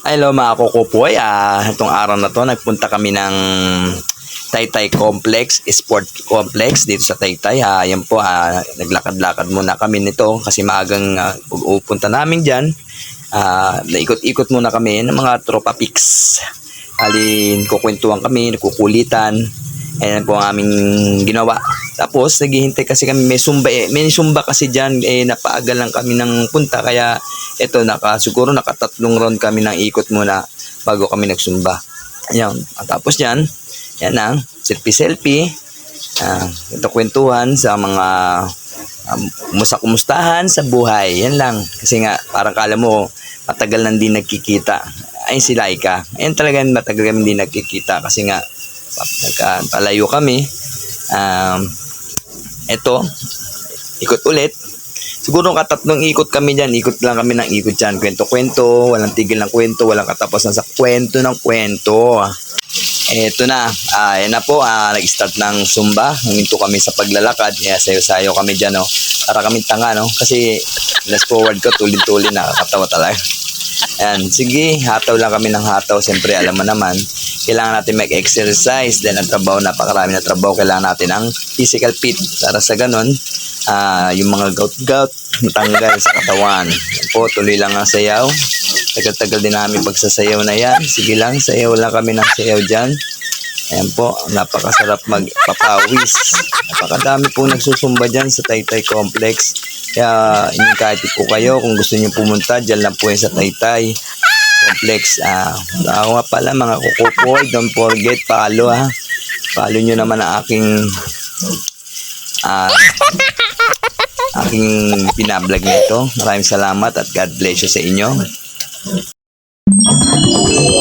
Hello mga kukupoy, itong araw na to nagpunta kami ng Taytay Complex, Sport Complex dito sa Taytay. Yan po, naglakad-lakad muna kami nito kasi maagang pupunta namin dyan. Naikot-ikot muna kami ng mga tropa pics. Alin, kukwentuhan kami, nagkukulitan. Ayan po ang aming ginawa. Tapos naghihintay kasi kami, may sumba kasi dyan, napaaga lang kami ng punta, kaya ito siguro nakatatlong round kami ng ikot muna bago kami nagsumba. Ayan, tapos yan ang selfie, ito kwentuhan sa mga kumustahan sa buhay. Yan lang, kasi nga parang kala mo matagal nang di nagkikita. Ayun si Laika, ayun talaga matagal kami di nagkikita kasi nga nagpalayo kami. Eto, ikot ulit. Siguro katatlong ikot kami dyan. Ikot lang kami ng ikot dyan. Kwento-kwento, walang tigil ng kwento, walang katapusan sa kwento ng kwento. Eto na, yan na po, nag-start ng Zumba. Huminto kami sa paglalakad. Kaya sayo-sayo kami dyan, no? Para kami tanga, no? Kasi last forward ko, tulin-tulin, nakakatawa talaga. Ayan, sige, hataw lang kami ng hataw. Siyempre, alam mo naman, kailangan natin mag-exercise. Dahil ang trabaho, napakarami na trabaho. Kailangan natin ang physical fit. Para sa ganun, yung mga gout-gout, matanggal sa katawan. Ayan po, tuloy lang ang sayaw. Tagal-tagal din namin pagsasayaw na yan. Sige lang, sayaw lang kami ng sayaw dyan. Ayan po, napakasarap magpapawis. Napakadami po nagsusumba dyan sa Taytay Complex. Kaya kahit po kayo, kung gusto nyo pumunta, dyan lang po yan sa Taytay Complex. Ako nga pala mga kukupoy, don't forget, follow Follow nyo naman ang aking pinablog nito. Maraming salamat at God bless you sa inyo. Wow!